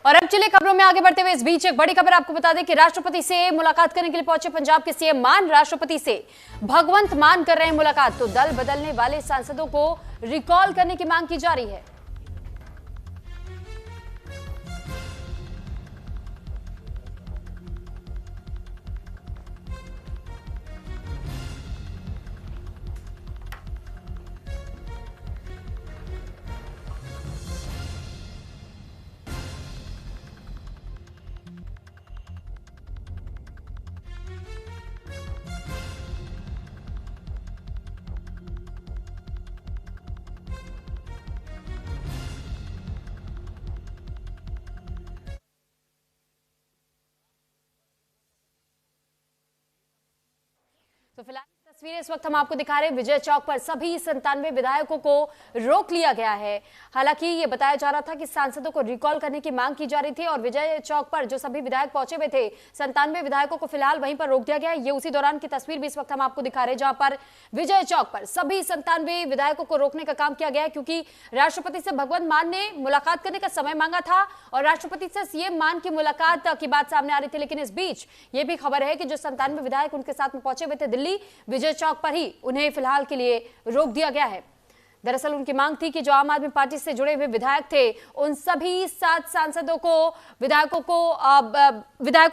और अब चलिए खबरों में आगे बढ़ते हुए इस बीच एक बड़ी खबर आपको बता दें कि राष्ट्रपति से मुलाकात करने के लिए पहुंचे पंजाब के सीएम मान राष्ट्रपति से भगवंत मान कर रहे हैं मुलाकात। तो दल बदलने वाले सांसदों को रिकॉल करने की मांग की जा रही है। तो फिलहाल तस्वीरें इस वक्त हम आपको दिखा रहे हैं। विजय चौक पर सभी 97 विधायकों को रोक लिया गया है। हालांकि ये बताया जा रहा था कि सांसदों को रिकॉल करने की मांग की जा रही थी और विजय चौक पर जो सभी विधायक पहुंचे हुए थे 97 विधायकों को फिलहाल वहीं पर रोक दिया गया है। ये उसी दौरान की तस्वीर भी इस वक्त हम आपको दिखा रहे हैं जहां पर विजय चौक पर सभी 97 विधायकों को रोकने का काम किया गया है, क्योंकि राष्ट्रपति से भगवंत मान ने मुलाकात करने का समय मांगा था और राष्ट्रपति से सीएम मान की मुलाकात की बात सामने आ रही थी। लेकिन इस बीच ये भी खबर है कि जो 97 विधायक उनके साथ में पहुंचे हुए थे दिल्ली, विजय चौक पर ही उन्हें फिलहाल के लिए रोक दिया गया है। दरअसल उनकी मांग थी कि जो आम आदमी पार्टी से जुड़े हुए विधायक थे उन सभी 7 सांसदों को विधायकों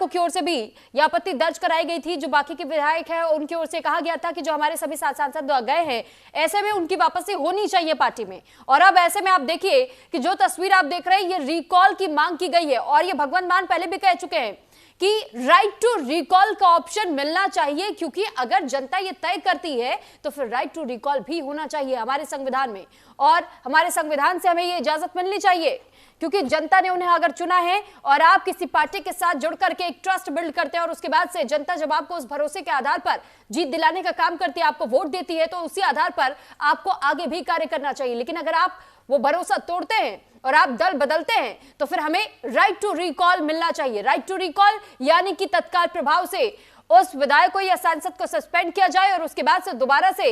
की ओर से भी यह आपत्ति दर्ज कराई गई थी। जो बाकी के विधायक हैं उनकी ओर से कहा गया था कि जो हमारे सभी 7 सांसद गए हैं ऐसे में उनकी वापसी होनी चाहिए पार्टी में। और अब ऐसे में आप देखिए कि जो तस्वीर आप देख रहे हैं ये रिकॉल की मांग की गई है और ये भगवंत मान पहले भी कह चुके हैं कि राइट टू रिकॉल का ऑप्शन मिलना चाहिए, क्योंकि अगर जनता ये तय करती है तो फिर राइट टू रिकॉल भी होना चाहिए हमारे संविधान में और हमारे संविधान से हमें ये इजाजत मिलनी चाहिए, क्योंकि जनता ने उन्हें अगर चुना है और आप किसी पार्टी के साथ जुड़ करके एक ट्रस्ट बिल्ड करते हैं और उसके बाद से जनता जब आपको उस भरोसे के आधार पर जीत दिलाने का काम करती है, आपको वोट देती है, तो उसी आधार पर आपको आगे भी कार्य करना चाहिए। लेकिन अगर आप वो भरोसा तोड़ते हैं और आप दल बदलते हैं तो फिर हमें राइट टू रिकॉल मिलना चाहिए। राइट टू रिकॉल यानी कि तत्काल प्रभाव से उस विधायक को या सांसद को सस्पेंड किया जाए और उसके बाद से दोबारा से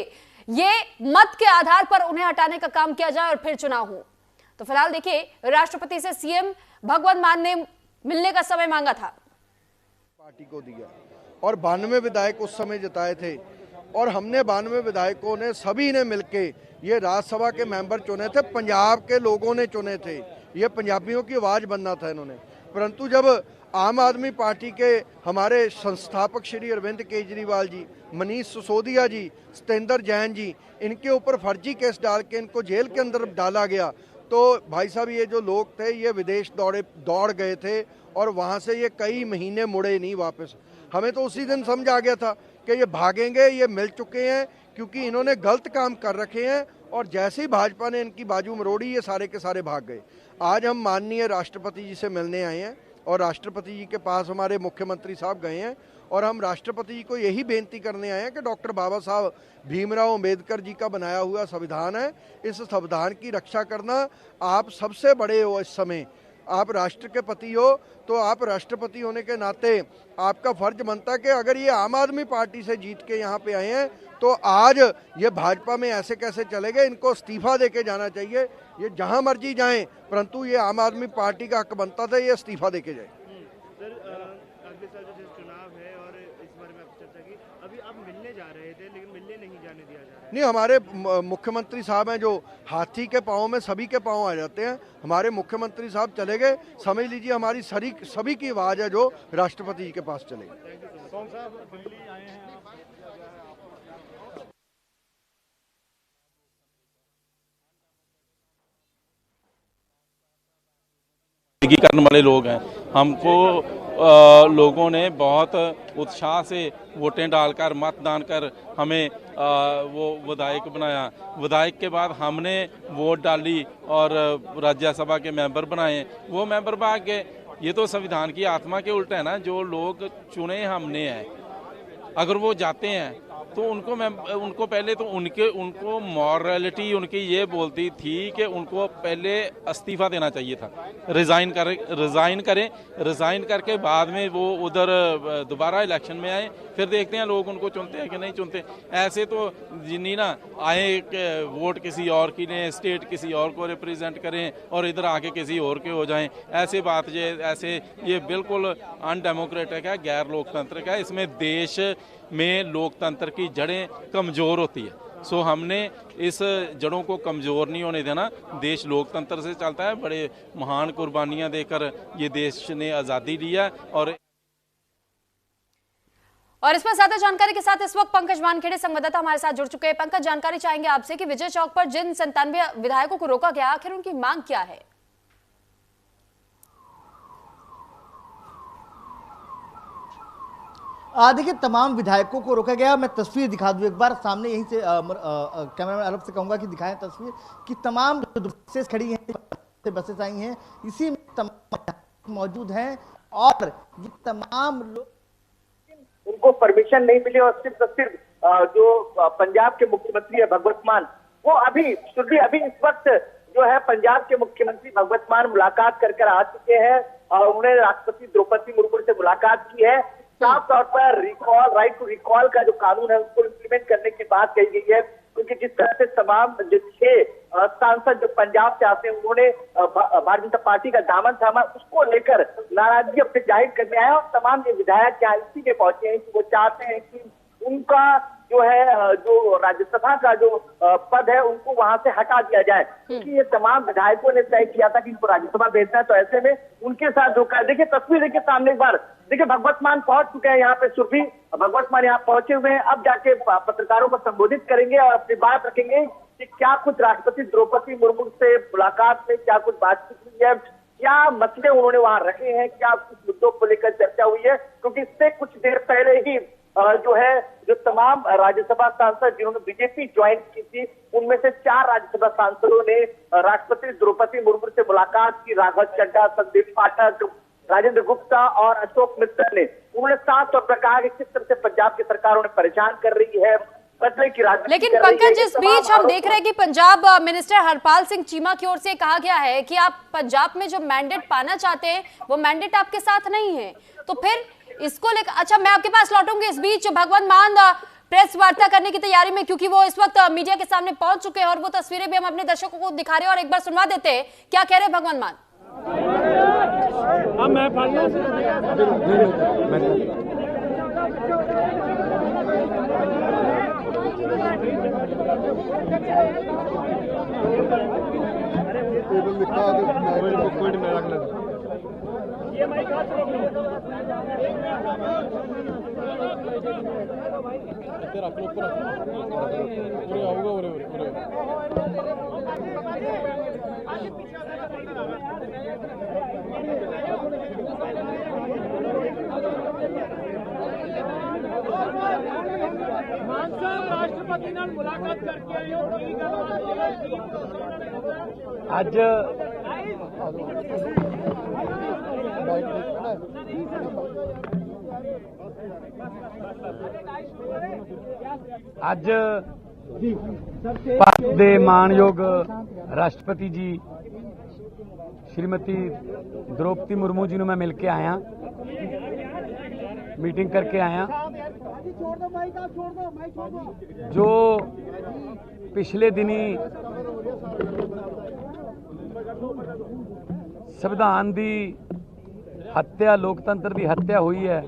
ये मत के आधार पर उन्हें हटाने का काम किया जाए और फिर चुनाव हो। तो फिलहाल देखिए राष्ट्रपति से सीएम भगवंत मान ने मिलने का समय मांगा था, पार्टी को दिया और 92 विधायक उस समय जिताए थे और हमने 92 विधायकों ने सभी ने मिलके ये राज्यसभा के मेंबर चुने थे, पंजाब के लोगों ने चुने थे, ये पंजाबियों की आवाज बनना था इन्होंने। परंतु जब आम आदमी पार्टी के हमारे संस्थापक श्री अरविंद केजरीवाल जी, मनीष सिसोदिया जी, सत्येंद्र जैन जी, इनके ऊपर फर्जी केस डाल के इनको जेल के अंदर डाला गया, तो भाई साहब ये जो लोग थे ये विदेश दौड़ गए थे और वहाँ से ये कई महीने मुड़े नहीं वापस। हमें तो उसी दिन समझ आ गया था कि ये भागेंगे, ये मिल चुके हैं, क्योंकि इन्होंने गलत काम कर रखे हैं और जैसे ही भाजपा ने इनकी बाजू मरोड़ी ये सारे के सारे भाग गए। आज हम माननीय राष्ट्रपति जी से मिलने आए हैं और राष्ट्रपति जी के पास हमारे मुख्यमंत्री साहब गए हैं और हम राष्ट्रपति जी को यही बेनती करने आए हैं कि डॉक्टर बाबा साहब भीमराव अंबेडकर जी का बनाया हुआ संविधान है, इस संविधान की रक्षा करना आप सबसे बड़े हो इस समय, आप राष्ट्र के पति हो, तो आप राष्ट्रपति होने के नाते आपका फर्ज बनता है कि अगर ये आम आदमी पार्टी से जीत के यहाँ पे आए हैं तो आज ये भाजपा में ऐसे कैसे चले गए, इनको इस्तीफा देके जाना चाहिए। ये जहाँ मर्जी जाएं, परंतु ये आम आदमी पार्टी का हक बनता था ये इस्तीफा देके जाए। सर अगले साल जो चुनाव है और इस बारे में आप चर्चा की, अभी आप मिलने जा रहे थे लेकिन मिलने नहीं जाने दिया जा रहा है। नहीं, हमारे मुख्यमंत्री साहब हैं जो हाथी के पाँव में सभी के पाँव आ जाते हैं, हमारे मुख्यमंत्री साहब चले गए, समझ लीजिए हमारी सभी की आवाज़ है जो राष्ट्रपति जी के पास चले गई। करने वाले लोग हैं, हमको लोगों ने बहुत उत्साह से वोटें डालकर मतदान कर हमें वो विधायक बनाया। विधायक के बाद हमने वोट डाली और राज्यसभा के मेंबर बनाए, वो मेंबर भाग गए। ये तो संविधान की आत्मा के उल्टा है ना, जो लोग चुने हमने हैं, अगर वो जाते हैं तो उनको पहले तो उनको मॉरलिटी उनकी ये बोलती थी कि उनको पहले इस्तीफा देना चाहिए था, रिजाइन करके बाद में वो उधर दोबारा इलेक्शन में आए, फिर देखते हैं लोग उनको चुनते हैं कि नहीं चुनते। ऐसे तो जिन्हीं ना आए वोट किसी और की ने, स्टेट किसी और को रिप्रेजेंट करें और इधर आके किसी और के हो जाएं, ऐसे बात ये बिल्कुल अनडेमोक्रेटिक है, गैर लोकतांत्रिक है। इसमें देश में लोकतंत्र की जड़ें कमज़ोर होती है। सो हमने इस जड़ों को कमज़ोर नहीं होने देना। देश लोकतंत्र से चलता है, बड़े महान कुर्बानियां देकर ये देश ने आज़ादी लिया। और इस पर ज्यादा जानकारी के साथ इस वक्त पंकज वानखेड़े संवाददाता हमारे साथ जुड़ चुके हैं। पंकज, जानकारी चाहेंगे आपसे कि विजय चौक पर जिन 97 विधायकों को रोका गया, आखिर उनकी मांग क्या है? देखिए, तमाम विधायकों को रोका गया। मैं तस्वीर दिखा दूं एक बार सामने, यहीं से कैमरामैन अरब से कहूंगा कि दिखाएं तस्वीर कि तमाम बसेस खड़ी हैं, बसेस आई हैं, इसी में तमाम मौजूद हैं और ये तमाम लोग, उनको परमिशन नहीं मिली और सिर्फ जो पंजाब के मुख्यमंत्री है भगवंत मान, वो अभी इस वक्त जो है पंजाब के मुख्यमंत्री भगवंत मान मुलाकात कर आ चुके हैं और उन्होंने राष्ट्रपति द्रौपदी मुर्मू से मुलाकात की है। साफ तौर पर राइट टू रिकॉल का जो कानून है उसको इम्प्लीमेंट करने की बात कही गई है, क्योंकि जिस तरह से तमाम जो 6 सांसद जो पंजाब से आते हैं उन्होंने भारतीय जनता पार्टी का दामन थामा, उसको लेकर नाराजगी अपने जाहिर करने आए और तमाम ये विधायक यहाँ इसी में पहुंचे हैं कि वो चाहते हैं कि उनका जो है जो राज्यसभा का जो पद है उनको वहां से हटा दिया जाए, क्योंकि ये तमाम विधायकों ने तय किया था कि इनको राज्यसभा भेजना है। तो ऐसे में उनके साथ धोखा। देखिए तस्वीर देखिए सामने एक बार, देखिए भगवंत मान पहुंच चुके हैं यहाँ पे। सुरभि भगवंत मान यहाँ पहुंचे हुए हैं, अब जाके पत्रकारों को संबोधित करेंगे और अपनी बात रखेंगे कि क्या कुछ राष्ट्रपति द्रौपदी मुर्मू से मुलाकात में क्या कुछ बातचीत हुई है, क्या मसले उन्होंने वहां रखे हैं, क्या कुछ मुद्दों को लेकर चर्चा हुई है। क्योंकि इससे कुछ देर पहले ही जो तमाम राज्यसभा सांसद जिन्होंने बीजेपी ज्वाइन की थी, उनमें से 4 राज्यसभा सांसदों ने राष्ट्रपति द्रौपदी मुर्मू से मुलाकात की। राघव चड्ढा, संदीप पाठक, राजेंद्र गुप्ता और अशोक मित्तल ने, उन्होंने साफ तौर पर कहा कि किस तरह से पंजाब की सरकार उन्हें परेशान कर रही है, बदले की राजनीति। लेकिन पंकज, इस बीच हम देख रहे हैं कि पंजाब मिनिस्टर हरपाल सिंह चीमा की ओर से कहा गया है कि आप पंजाब में जो मैंडेट पाना चाहते हैं वो मैंडेट आपके साथ नहीं है, तो फिर इसको लेकर, अच्छा मैं आपके पास लौटूंगी। इस बीच भगवंत मान प्रेस वार्ता करने की तैयारी में, क्योंकि वो इस वक्त मीडिया के सामने पहुंच चुके हैं और वो तस्वीरें भी हम अपने दर्शकों को दिखा रहे हैं और एक बार सुनवा देते हैं क्या कह रहे हैं भगवंत मान। राष्ट्रपति नाल मुलाकात करके आए हो, ਅੱਜ ਭਾਰਤ ਦੇ ਮਾਣਯੋਗ ਰਾਸ਼ਟਰਪਤੀ ਜੀ श्रीमती द्रौपदी मुर्मू जी ਨੂੰ मैं मिल के आया, मीटिंग करके आया। जो पिछले दिनी संविधान की हत्या, लोकतंत्र की हत्या हुई है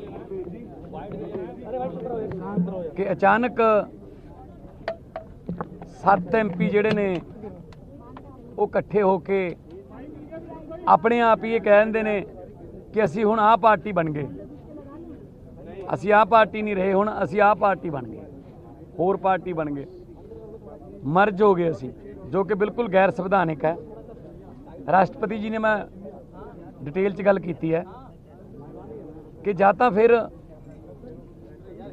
कि अचानक 7 MP जिहड़े ने वो इकट्ठे होके अपने आप ही ये कह दिंदे ने कि असी हुण आ पार्टी बन गए, असी आ पार्टी नहीं रहे, हुण असी आ पार्टी बन गए, होर पार्टी बन गए, मर्ज हो गए असी, जो कि बिल्कुल गैर संविधानिक है। राष्ट्रपति जी ने मैं डिटेल च गल कीती है कि जां तां फिर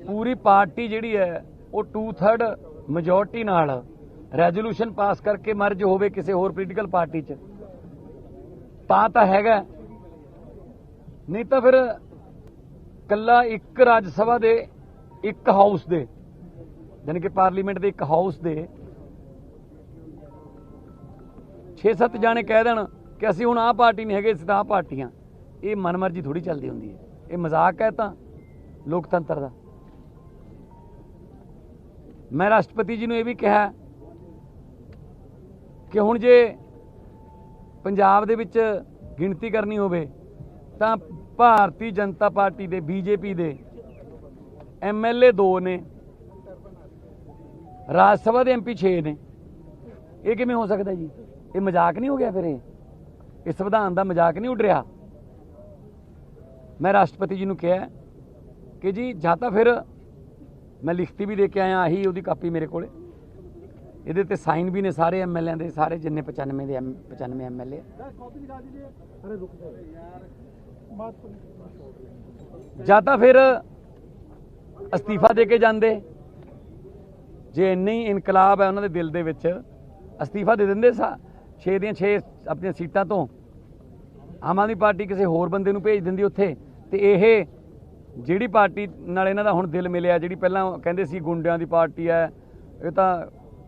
पूरी पार्टी जिहड़ी है वो 2/3 मेजोरिटी नाल रेजोल्यूशन पास करके मर्ज होवे किसी होर पोलीटिकल पार्टी च, ਤਾਂ ਹੈਗਾ, नहीं तो फिर कला एक राज्य सभा दे एक हाउस दे ਜਾਣੀ कि पार्लीमेंट के एक हाउस के 6-7 जाने कह देन कि असीं हुण आह पार्टी नहीं हैगे, असीं तां आह पार्टी हाँ। ये मनमर्जी थोड़ी चलती होंदी है, ये मजाक है तां लोकतंत्र का। मैं राष्ट्रपति जी ने यह भी कहा कि हुण जे पंजाब दे विच गिणती करनी होवे तां भारतीय जनता पार्टी दे बीजेपी दे MLA 2 ने, राज सभा के MP 6 ने। ये किवें हो सकता जी? ये मजाक नहीं हो गया? फिर ये संविधान का मजाक नहीं उड़ रहा? मैं राष्ट्रपति जी ने कहा कि जी ਜਾਂ ਤਾਂ फिर मैं लिखती भी दे के आया, आही ਉਹਦੀ ਕਾਪੀ ਮੇਰੇ ਕੋਲੇ, ਇਹਦੇ ਤੇ ਸਾਈਨ ਵੀ ਨੇ ਸਾਰੇ MLA ਦੇ, ਸਾਰੇ ਜਿੰਨੇ 95 ਦੇ 95 MLA। ਜਾਂ ਤਾਂ ਫਿਰ ਅਸਤੀਫਾ ਦੇ ਕੇ ਜਾਂਦੇ, ਜੇ ਇੰਨੇ ਹੀ ਇਨਕਲਾਬ ਹੈ ਉਹਨਾਂ ਦੇ ਦਿਲ ਦੇ ਵਿੱਚ, ਅਸਤੀਫਾ ਦੇ ਦਿੰਦੇ 6 ਦੀਆਂ 6 ਆਪਣੀਆਂ ਸੀਟਾਂ ਤੋਂ, ਆਮ ਆਦਮੀ ਪਾਰਟੀ ਕਿਸੇ ਹੋਰ ਬੰਦੇ ਨੂੰ ਭੇਜ ਦਿੰਦੀ ਉੱਥੇ, ਤੇ ਇਹ ਜਿਹੜੀ ਪਾਰਟੀ ਨਾਲ ਇਹਨਾਂ ਦਾ ਹੁਣ ਦਿਲ ਮਿਲਿਆ, ਜਿਹੜੀ ਪਹਿਲਾਂ ਕਹਿੰਦੇ ਸੀ ਗੁੰਡਿਆਂ ਦੀ ਪਾਰਟੀ ਹੈ, ਇਹ ਤਾਂ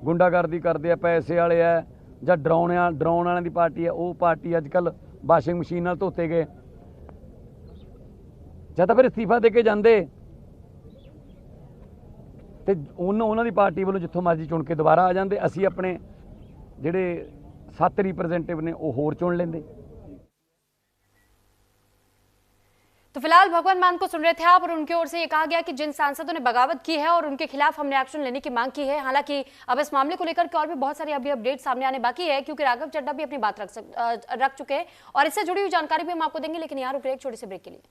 ਗੁੰਡਾਗਰਦੀ ਕਰਦੇ ਆ, ਪੈਸੇ ਵਾਲੇ ਆ, ਜਾਂ ਡਰਾਉਣ ਵਾਲਿਆਂ ਦੀ ਪਾਰਟੀ ਹੈ, ਉਹ ਪਾਰਟੀ ਅੱਜ ਕੱਲ੍ਹ ਵਾਸ਼ਿੰਗ ਮਸ਼ੀਨ ਨਾਲ ਧੋਤੇ ਗਏ। ਜਾਂ ਤਾਂ ਫਿਰ ਅਸਤੀਫਾ ਦੇ ਕੇ ਜਾਂਦੇ ਤੇ ਉਹਨਾਂ ਦੀ ਪਾਰਟੀ ਵੱਲੋਂ ਜਿੱਥੋਂ ਮਰਜ਼ੀ ਚੁਣ ਕੇ ਦੁਬਾਰਾ ਆ ਜਾਂਦੇ, ਅਸੀਂ ਆਪਣੇ ਜਿਹੜੇ 7 रिप्रेजेंटेटिव ने वो होर चुन लेंदे। तो फिलहाल भगवंत मान को सुन रहे थे आप, और उनकी ओर से ये कहा गया कि जिन सांसदों ने बगावत की है और उनके खिलाफ हमने एक्शन लेने की मांग की है। हालांकि अब इस मामले को लेकर और भी बहुत सारी अभी अपडेट सामने आने बाकी है, क्योंकि राघव चड्ढा भी अपनी बात रख चुके हैं और इससे जुड़ी हुई जानकारी भी हम आपको देंगे। लेकिन यहाँ रुक रहे एक छोटे से ब्रेक के लिए।